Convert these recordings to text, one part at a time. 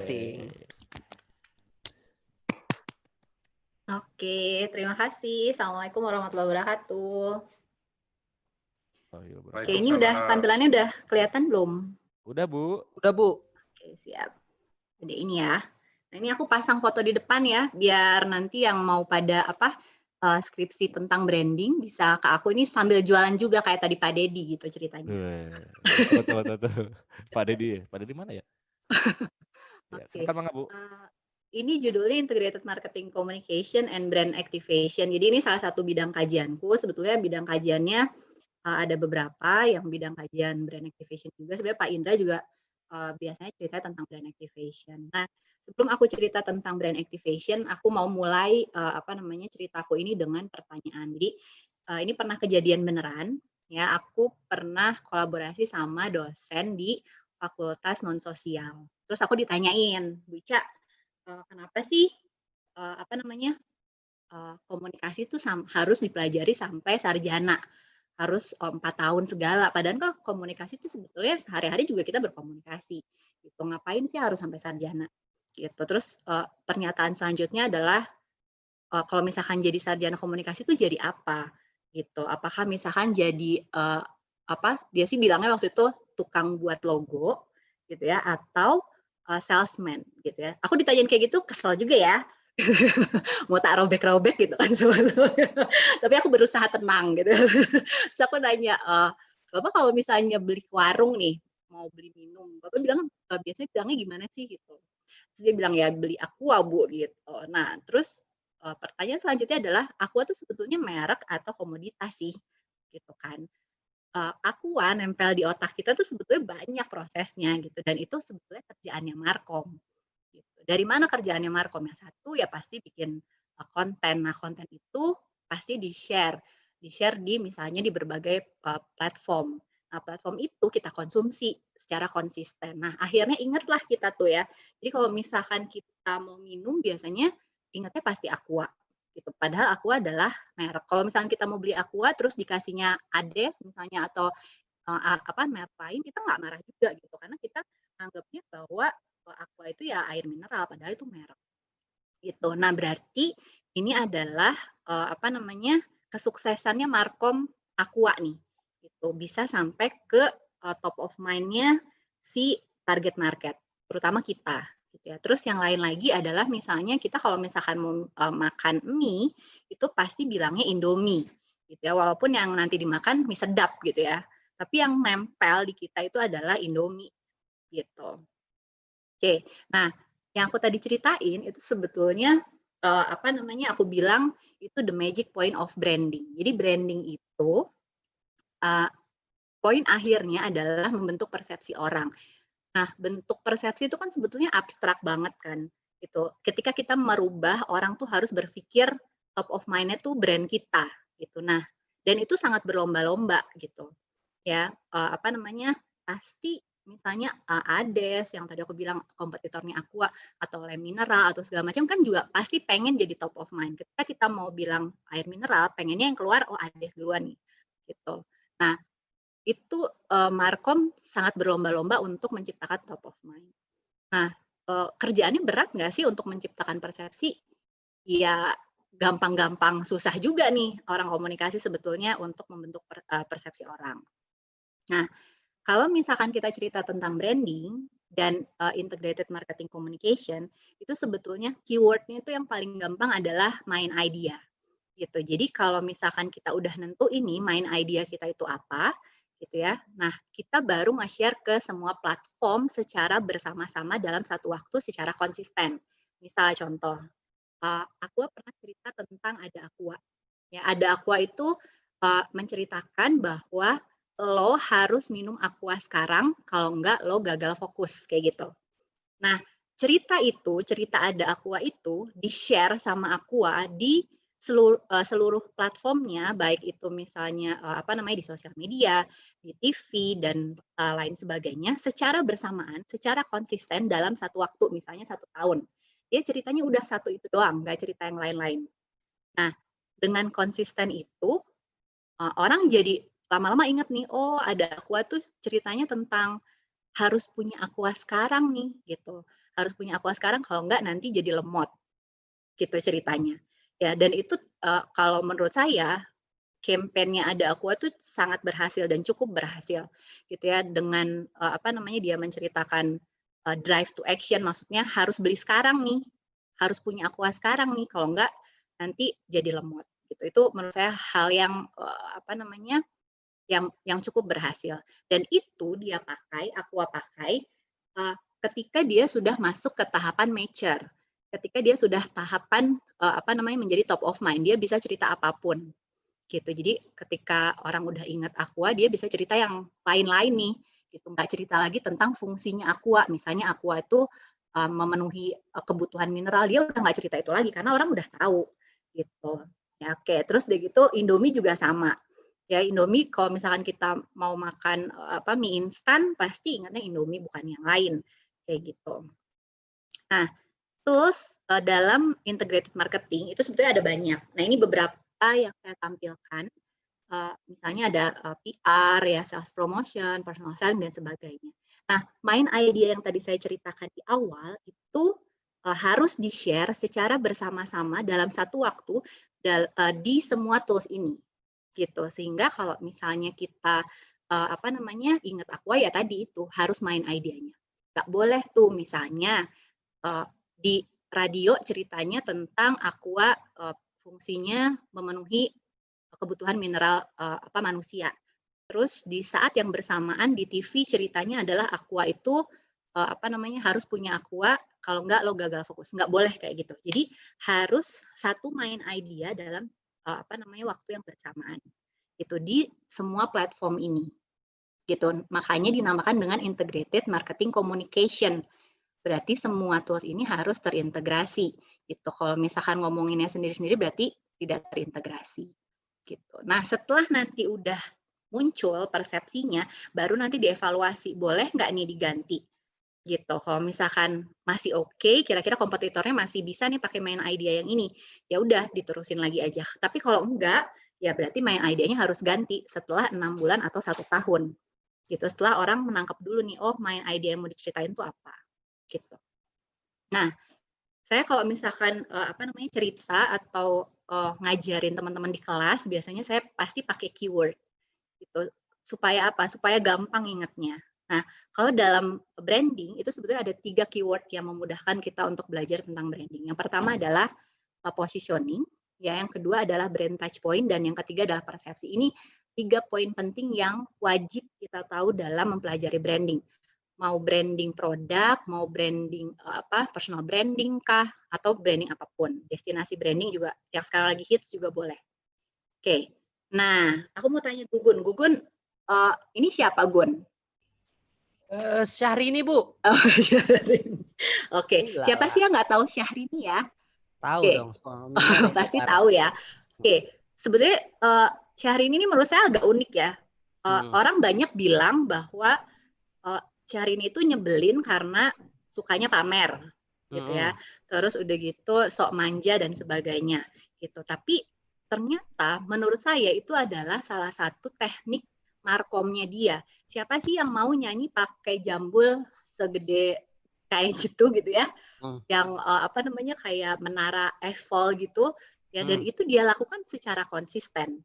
Sing. Oke, terima kasih. Assalamualaikum warahmatullahi wabarakatuh. Oke, ini tampilannya udah kelihatan belum? Udah, Bu. Udah, Bu. Oke, siap. Udah ini ya. Nah, ini aku pasang foto di depan ya, biar nanti yang mau pada skripsi tentang branding bisa ke aku ini sambil jualan juga kayak tadi Pak Dedi gitu ceritanya. Betul. Pak Dedi mana ya? Oke. Silakan Bang, Bu. Ini judulnya Integrated Marketing Communication and Brand Activation. Jadi ini salah satu bidang kajianku. Sebetulnya bidang kajiannya ada beberapa, yang bidang kajian brand activation juga. Sebenarnya Pak Indra juga biasanya cerita tentang brand activation. Nah, sebelum aku cerita tentang brand activation, aku mau mulai ceritaku ini dengan pertanyaan. Jadi ini pernah kejadian beneran. Ya, aku pernah kolaborasi sama dosen di Fakultas Non Sosial. Terus aku ditanyain, Bu Ica, kenapa sih komunikasi itu harus dipelajari sampai sarjana, harus 4 tahun segala, padahal kan komunikasi itu sebetulnya sehari-hari juga kita berkomunikasi gitu, ngapain sih harus sampai sarjana gitu. Terus pernyataan selanjutnya adalah kalau misalkan jadi sarjana komunikasi itu jadi apa gitu, apakah misalkan jadi dia sih bilangnya waktu itu tukang buat logo gitu ya, atau salesman gitu ya. Aku ditanyain kayak gitu kesel juga ya. Mau tak robek-robek gitu kan sebetulnya. Tapi aku berusaha tenang gitu. Terus aku nanya, Bapak kalau misalnya beli ke warung nih, mau beli minum, Bapak bilang biasanya bilangnya gimana sih gitu. Terus dia bilang ya beli Aqua Bu gitu. Nah terus pertanyaan selanjutnya adalah Aqua tuh sebetulnya merek atau komoditas sih gitu kan. Aqua nempel di otak kita tuh sebetulnya banyak prosesnya gitu, dan itu sebetulnya kerjaannya Markom gitu. Dari mana kerjaannya Markom? Yang satu ya pasti bikin konten. Nah, konten itu pasti di-share di misalnya di berbagai platform. Nah, platform itu kita konsumsi secara konsisten. Nah, akhirnya ingatlah kita tuh ya. Jadi kalau misalkan kita mau minum biasanya ingatnya pasti Aqua gitu. Padahal Aqua adalah merek. Kalau misalnya kita mau beli Aqua terus dikasihnya Ades misalnya atau merek lain, kita nggak marah juga gitu, karena kita anggapnya bahwa Aqua itu ya air mineral, padahal itu merek gitu. Nah, berarti ini adalah kesuksesannya Markom Aqua nih gitu, bisa sampai ke top of mind-nya si target market, terutama kita gitu ya. Terus yang lain lagi adalah misalnya kita kalau misalkan mau makan mie itu pasti bilangnya Indomie gitu ya, walaupun yang nanti dimakan mie sedap gitu ya, tapi yang nempel di kita itu adalah Indomie gitu. Oke, nah yang aku tadi ceritain itu sebetulnya aku bilang itu the magic point of branding. Jadi branding itu poin akhirnya adalah membentuk persepsi orang. Nah, bentuk persepsi itu kan sebetulnya abstrak banget kan. Gitu. Ketika kita merubah orang tuh harus berpikir top of mind-nya tuh brand kita gitu. Nah, dan itu sangat berlomba-lomba gitu. Ya, pasti misalnya Ades yang tadi aku bilang kompetitornya Aqua atau Lem Mineral atau segala macam kan juga pasti pengen jadi top of mind. Ketika kita mau bilang air mineral, pengennya yang keluar Ades duluan nih gitu. Nah, itu Markom sangat berlomba-lomba untuk menciptakan top of mind. Nah, kerjaannya berat nggak sih untuk menciptakan persepsi? Ya gampang-gampang susah juga nih orang komunikasi sebetulnya untuk membentuk persepsi orang. Nah, kalau misalkan kita cerita tentang branding dan integrated marketing communication, itu sebetulnya keyword-nya itu yang paling gampang adalah main idea gitu. Jadi kalau misalkan kita udah nentu ini main idea kita itu apa gitu ya. Nah, kita baru nge-share ke semua platform secara bersama-sama dalam satu waktu secara konsisten. Misal contoh, aku pernah cerita tentang ada Aqua. Ya, ada Aqua itu menceritakan bahwa lo harus minum Aqua sekarang, kalau enggak lo gagal fokus kayak gitu. Nah, cerita ada Aqua itu di-share sama Aqua di seluruh platformnya, baik itu misalnya di sosial media, di TV dan lain sebagainya, secara bersamaan, secara konsisten dalam satu waktu, misalnya 1 tahun. Dia ceritanya udah satu itu doang, nggak cerita yang lain-lain. Nah, dengan konsisten itu orang jadi lama-lama inget nih, ada Aqua tuh ceritanya tentang harus punya Aqua sekarang nih gitu. harus punya Aqua sekarang, kalau enggak nanti jadi lemot, gitu ceritanya. Ya, dan itu kalau menurut saya campaign-nya Ada Aqua tuh sangat berhasil dan cukup berhasil, gitu ya, dengan dia menceritakan drive to action, maksudnya harus beli sekarang nih, harus punya Aqua sekarang nih, kalau enggak nanti jadi lemot, gitu. Itu menurut saya hal yang yang cukup berhasil, dan itu Aqua pakai ketika dia sudah masuk ke tahapan mature, ketika dia sudah tahapan menjadi top of mind, dia bisa cerita apapun. Gitu. Jadi ketika orang udah ingat Aqua, dia bisa cerita yang lain-lain nih, gitu. Nggak cerita lagi tentang fungsinya Aqua. Misalnya Aqua itu memenuhi kebutuhan mineral, dia udah nggak cerita itu lagi karena orang udah tahu, gitu. Ya, oke. Terus udah gitu Indomie juga sama. Ya, Indomie kalau misalkan kita mau makan mie instan, pasti ingatnya Indomie bukan yang lain, kayak gitu. Nah, terus dalam integrated marketing itu sebetulnya ada banyak. Nah, ini beberapa yang saya tampilkan. Misalnya ada PR, ya sales promotion, personal selling, dan sebagainya. Nah, main idea yang tadi saya ceritakan di awal itu harus di-share secara bersama-sama dalam satu waktu di semua tools ini, gitu. Sehingga kalau misalnya kita ingat Aqua, ya tadi itu harus main idenya. Nggak boleh tuh misalnya di radio ceritanya tentang Aqua fungsinya memenuhi kebutuhan mineral manusia. Terus di saat yang bersamaan di TV ceritanya adalah Aqua itu harus punya Aqua, kalau enggak lo gagal fokus. Enggak boleh kayak gitu. Jadi harus satu main idea dalam waktu yang bersamaan. Itu di semua platform ini. Gitu. Makanya dinamakan dengan integrated marketing communication. Berarti semua tools ini harus terintegrasi. Gitu. Kalau misalkan ngomonginnya sendiri-sendiri berarti tidak terintegrasi. Gitu. Nah, setelah nanti udah muncul persepsinya, baru nanti dievaluasi, boleh nggak nih diganti? Gitu. Kalau misalkan masih oke, kira-kira kompetitornya masih bisa nih pakai main idea yang ini, ya udah diterusin lagi aja. Tapi kalau enggak, ya berarti main idenya harus ganti setelah 6 bulan atau 1 tahun. Gitu. Setelah orang menangkap dulu nih, oh main idea yang mau diceritain itu apa? Gitu. Nah, saya kalau misalkan cerita atau ngajarin teman-teman di kelas, biasanya saya pasti pakai keyword gitu. Supaya apa? Supaya gampang ingatnya. Nah, kalau dalam branding itu sebetulnya ada 3 keyword yang memudahkan kita untuk belajar tentang branding. Yang pertama adalah positioning, ya, yang kedua adalah brand touch point, dan yang ketiga adalah persepsi. Ini 3 poin penting yang wajib kita tahu dalam mempelajari branding. Mau branding produk, mau branding personal branding kah, atau branding apapun. Destinasi branding juga yang sekarang lagi hits juga boleh. Oke. Nah, aku mau tanya Gugun. Gugun, ini siapa Gun? Syahrini, Bu. Oh, Syahrini. Oke. Siapa sih yang nggak tahu Syahrini ya? Tahu dong, pasti tahu ya. Oke. Sebenarnya Syahrini ini menurut saya agak unik ya. Orang banyak bilang bahwa Syahrini itu nyebelin karena sukanya pamer, gitu ya. Terus udah gitu sok manja dan sebagainya, gitu. Tapi ternyata menurut saya itu adalah salah satu teknik markomnya dia. Siapa sih yang mau nyanyi pakai jambul segede kayak gitu ya? Yang kayak menara Eiffel gitu ya, dan itu dia lakukan secara konsisten,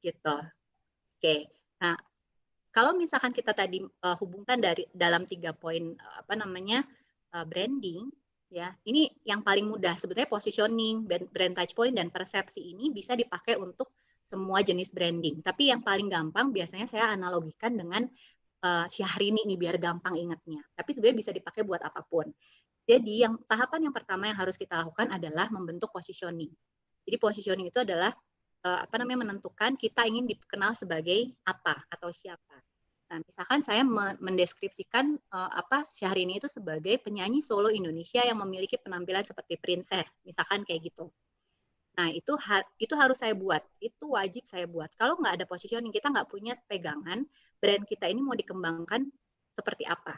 gitu. Oke. Nah, kalau misalkan kita tadi hubungkan dari dalam 3 poin branding, ya, ini yang paling mudah sebetulnya. Positioning, brand touch point, dan persepsi ini bisa dipakai untuk semua jenis branding. Tapi yang paling gampang biasanya saya analogikan dengan Syahrini ini biar gampang ingatnya. Tapi sebenarnya bisa dipakai buat apapun. Jadi tahapan yang pertama yang harus kita lakukan adalah membentuk positioning. Jadi positioning itu adalah menentukan kita ingin dikenal sebagai apa atau siapa. Nah, misalkan saya mendeskripsikan Syahrini itu sebagai penyanyi solo Indonesia yang memiliki penampilan seperti princess, misalkan kayak gitu. Nah, itu harus saya buat, itu wajib saya buat. Kalau nggak ada positioning, kita nggak punya pegangan brand kita ini mau dikembangkan seperti apa,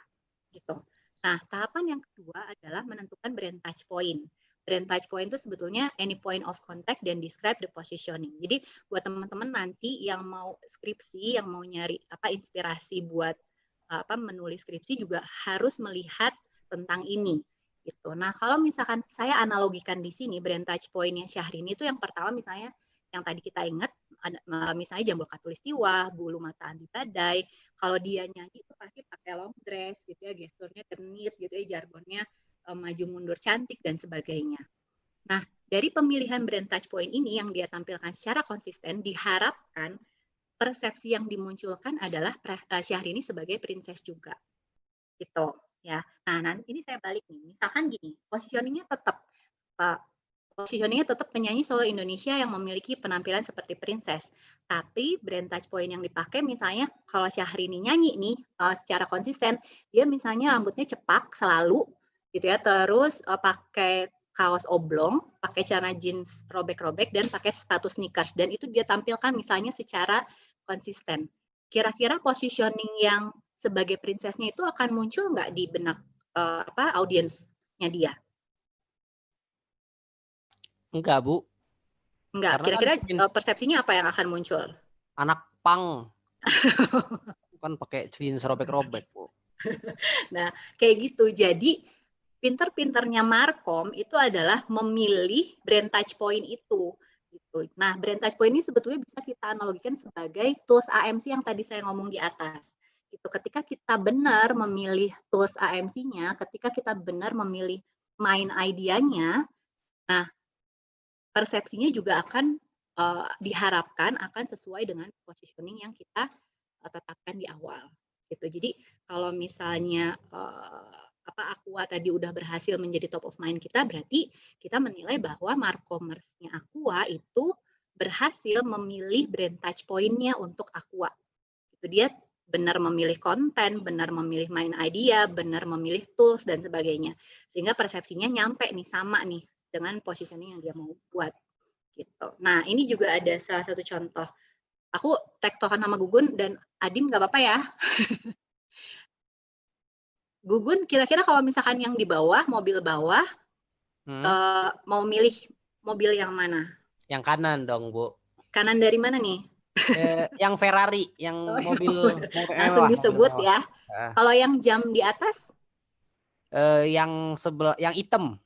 gitu. Nah, tahapan yang kedua adalah menentukan brand touch point. Brand touch point itu sebetulnya any point of contact dan describe the positioning. Jadi buat teman-teman nanti yang mau skripsi, yang mau nyari inspirasi buat menulis skripsi juga harus melihat tentang ini. gitu. Nah, kalau misalkan saya analogikan di sini brand touch point-nya Syahrini itu yang pertama misalnya yang tadi kita ingat ada misalnya Jambul Khatulistiwa, Bulu Mata Anti Badai. Kalau dia nyanyi itu pasti pakai long dress gitu ya, gesturnya genit gitu ya, jargonnya maju mundur cantik dan sebagainya. Nah, dari pemilihan brand touch point ini yang dia tampilkan secara konsisten diharapkan persepsi yang dimunculkan adalah Syahrini sebagai princess juga. Gitu ya. Nah, nanti ini saya balik nih. Misalkan gini, positioningnya tetap penyanyi solo Indonesia yang memiliki penampilan seperti princess. Tapi brand touch point yang dipakai misalnya kalau Syahrini nyanyi nih secara konsisten, dia misalnya rambutnya cepak selalu gitu ya, terus pakai kaos oblong, pakai celana jeans robek-robek dan pakai sepatu sneakers dan itu dia tampilkan misalnya secara konsisten. Kira-kira positioning yang sebagai princessnya itu akan muncul nggak di benak audiensnya dia? Enggak, Bu. Enggak. Karena Kira-kira kan persepsinya apa yang akan muncul? anak pang kan pakai jeans robek-robek, Bu. Nah, kayak gitu. Jadi pinter-pinternya Markom itu adalah memilih brand touch point itu. Gitu. Nah, brand touch point ini sebetulnya bisa kita analogikan sebagai tools AMC yang tadi saya ngomong di atas. Gitu. Ketika kita benar memilih tools AMC-nya, ketika kita benar memilih main idenya, nah persepsinya juga akan diharapkan akan sesuai dengan positioning yang kita tetapkan di awal. Gitu. Jadi kalau misalnya Aqua tadi udah berhasil menjadi top of mind kita, berarti kita menilai bahwa Markomers-nya Aqua itu berhasil memilih brand touch point-nya untuk Aqua. Itu dia benar memilih konten, benar memilih main idea, benar memilih tools dan sebagainya. Sehingga persepsinya nyampe nih sama nih dengan positioning yang dia mau buat gitu. Nah, ini juga ada salah satu contoh. Aku tektokan sama Gugun dan Adim nggak apa-apa ya. Gugun, kira-kira kalau misalkan yang di bawah, mobil bawah, mau milih mobil yang mana? Yang kanan dong, Bu. Kanan dari mana nih? Yang Ferrari, yang mobil langsung mewah, disebut mobil mewah. Ya. Kalau yang jam di atas? Yang sebelah, yang hitam.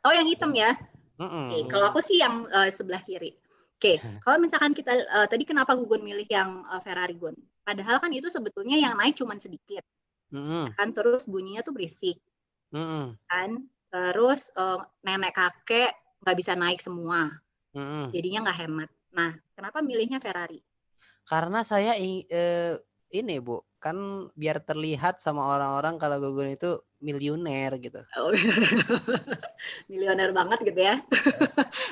Oh, yang hitam ya. Oke, kalau aku sih yang sebelah kiri. Oke, kalau misalkan kita tadi kenapa Gugun milih yang Ferrari Gun? Padahal kan itu sebetulnya yang naik cuma sedikit. Kan terus bunyinya tuh berisik. Kan terus nenek kakek nggak bisa naik semua. Jadinya nggak hemat. Nah, kenapa milihnya Ferrari? Karena saya ini, Bu, kan biar terlihat sama orang-orang kalau Gugun itu miliuner gitu. Oh, milioner banget gitu ya.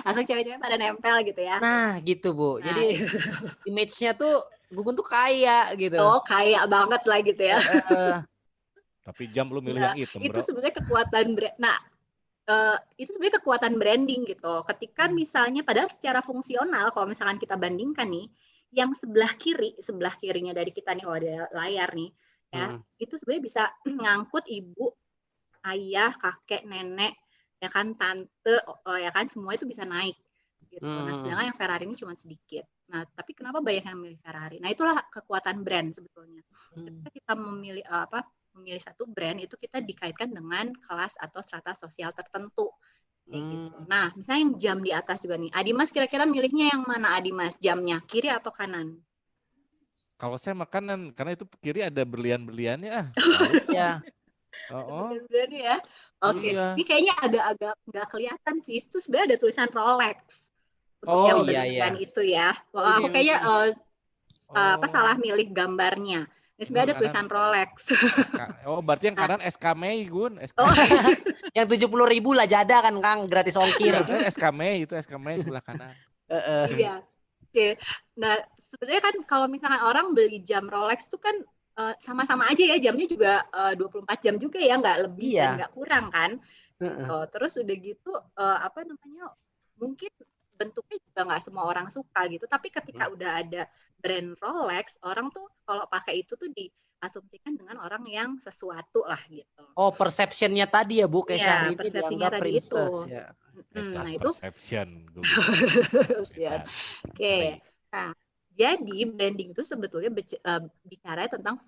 Langsung cewek-cewek pada nempel gitu ya. Nah, gitu, Bu. Jadi image-nya tuh Gugun tuh kaya gitu. Oh, kaya banget lah gitu ya. Tapi jam lu milih yang hitam, Itu Bro. sebenarnya kekuatan itu sebenarnya kekuatan branding gitu. Ketika misalnya padahal secara fungsional kalau misalkan kita bandingkan nih, yang sebelah kirinya dari kita nih kalau ada layar nih, ya, itu sebenarnya bisa ngangkut ibu, ayah, kakek, nenek, ya kan, tante, ya kan, semua itu bisa naik gitu. Nah, sedangkan yang Ferrari ini cuma sedikit. Nah, tapi kenapa banyak yang milih Ferrari? Nah, itulah kekuatan brand sebetulnya. Ketika kita memilih memilih satu brand itu kita dikaitkan dengan kelas atau strata sosial tertentu. Kayak gitu. Nah, misalnya yang jam di atas juga nih. Adimas kira-kira milihnya yang mana Adimas? Jamnya kiri atau kanan? Kalau saya makanan karena itu kiri ada berlian-berliannya. Ya. Berlian-berliannya ya. Oke. Iya. Ini kayaknya agak-agak nggak kelihatan sih. Itu sebenarnya ada tulisan Rolex. Oh, yang iya, berlian iya. itu ya. Wah, aku kayaknya salah milih gambarnya. Ini sebenarnya ada tulisan Rolex. Berarti yang kanan SK Mei, Gun. Yang 70.000 lah jada kan, Kang, gratis ongkir. SK Mei sebelah kanan. Iya. Oke. Nah, sebenarnya kan kalau misalkan orang beli jam Rolex itu kan sama-sama aja ya, jamnya juga 24 jam juga ya, nggak lebih dan nggak kurang kan. Terus udah gitu mungkin bentuknya juga nggak semua orang suka gitu, tapi ketika udah ada brand Rolex, orang tuh kalau pakai itu tuh diasumsikan dengan orang yang sesuatu lah gitu. Oh, perceptionnya tadi ya, Bu, kayak Syahrini dianggap princess itu. ya. Nah, itu perception. Oke. Nah, jadi branding itu sebetulnya bicara tentang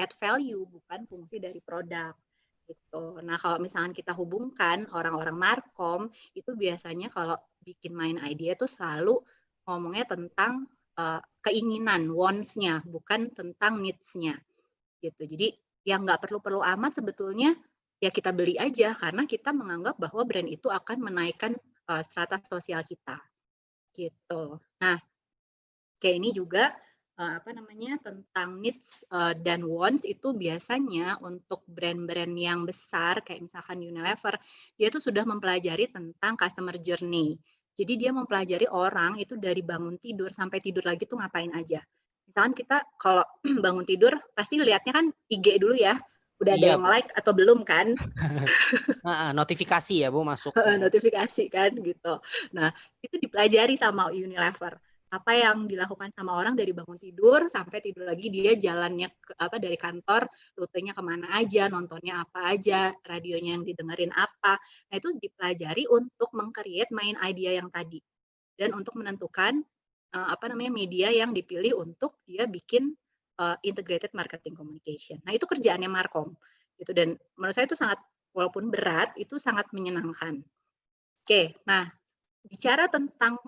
add value, bukan fungsi dari produk. gitu. Nah, kalau misalkan kita hubungkan orang-orang markom, itu biasanya kalau bikin main idea tuh selalu ngomongnya tentang keinginan, wants-nya, bukan tentang needs-nya gitu. Jadi yang nggak perlu-perlu amat sebetulnya ya kita beli aja karena kita menganggap bahwa brand itu akan menaikkan strata sosial kita gitu. Nah, kayak ini juga tentang needs dan wants itu biasanya untuk brand-brand yang besar kayak misalkan Unilever, dia tuh sudah mempelajari tentang customer journey. Jadi dia mempelajari orang itu dari bangun tidur sampai tidur lagi tuh ngapain aja. Misalkan kita kalau bangun tidur pasti lihatnya kan IG dulu ya, udah ada Iya, yang Bu. like atau belum kan? Notifikasi ya, Bu, masuk. Notifikasi kan gitu. Nah, itu dipelajari sama Unilever. Apa yang dilakukan sama orang dari bangun tidur sampai tidur lagi dia jalannya dari kantor, rutenya kemana aja, nontonnya apa aja, radionya yang didengerin apa. Nah, itu dipelajari untuk meng-create main idea yang tadi dan untuk menentukan media yang dipilih untuk dia bikin integrated marketing communication. Nah, itu kerjaannya Markom gitu dan menurut saya itu sangat walaupun berat itu sangat menyenangkan. Oke, nah bicara tentang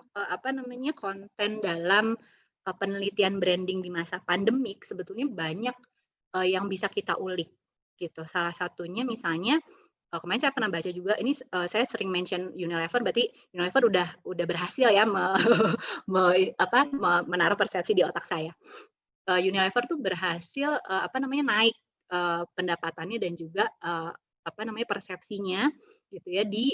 konten dalam penelitian branding di masa pandemik sebetulnya banyak yang bisa kita ulik gitu. Salah satunya misalnya kemarin saya pernah baca juga ini saya sering mention Unilever berarti Unilever udah berhasil ya menaruh persepsi di otak saya. Unilever tuh berhasil naik pendapatannya dan juga persepsinya gitu ya di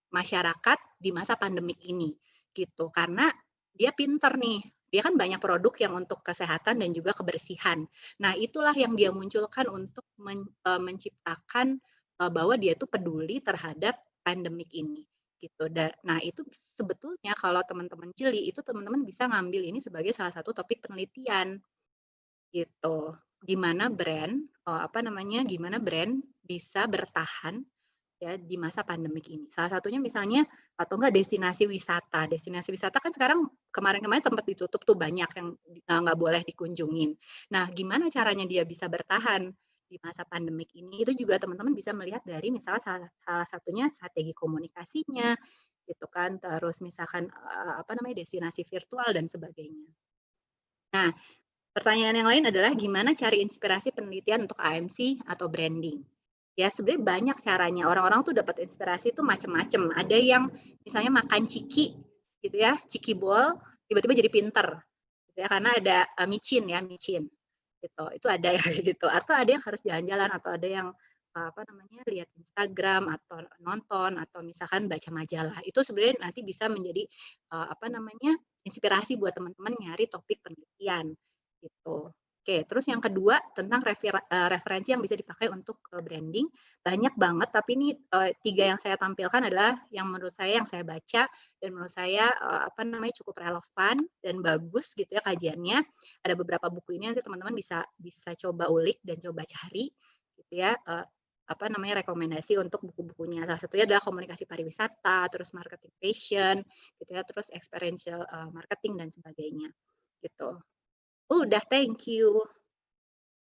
masyarakat di masa pandemik ini gitu. Karena dia pinter nih, dia kan banyak produk yang untuk kesehatan dan juga kebersihan. Nah, itulah yang dia munculkan untuk menciptakan bahwa dia tuh peduli terhadap pandemik ini gitu. Nah, itu sebetulnya kalau teman-teman jeli itu teman-teman bisa ngambil ini sebagai salah satu topik penelitian gitu. Gimana brand bisa bertahan ya di masa pandemik ini. Salah satunya misalnya atau enggak destinasi wisata. Destinasi wisata kan sekarang kemarin-kemarin sempat ditutup tuh banyak yang nggak boleh dikunjungin. Nah, gimana caranya dia bisa bertahan di masa pandemik ini? Itu juga teman-teman bisa melihat dari misalnya salah satunya strategi komunikasinya gitu kan, terus misalkan destinasi virtual dan sebagainya. Nah, pertanyaan yang lain adalah gimana cari inspirasi penelitian untuk AMC atau branding? Ya, sebenarnya banyak caranya. Orang-orang tuh dapat inspirasi tuh macam-macam. Ada yang misalnya makan ciki gitu ya, ciki ball, tiba-tiba jadi pinter. Gitu ya, karena ada micin. Gitu. Itu ada yang gitu. Atau ada yang harus jalan-jalan atau ada yang lihat Instagram atau nonton atau misalkan baca majalah. Itu sebenarnya nanti bisa menjadi inspirasi buat teman-teman nyari topik penelitian gitu. Oke, terus yang kedua tentang referensi yang bisa dipakai untuk branding banyak banget, tapi ini 3 yang saya tampilkan adalah yang menurut saya yang saya baca dan menurut saya cukup relevan dan bagus gitu ya kajiannya. Ada beberapa buku ini nanti teman-teman bisa coba ulik dan coba cari gitu ya. Rekomendasi untuk buku-bukunya. Salah satunya adalah komunikasi pariwisata, terus marketing fashion, gitu ya, terus experiential marketing dan sebagainya, gitu. Udah, thank you.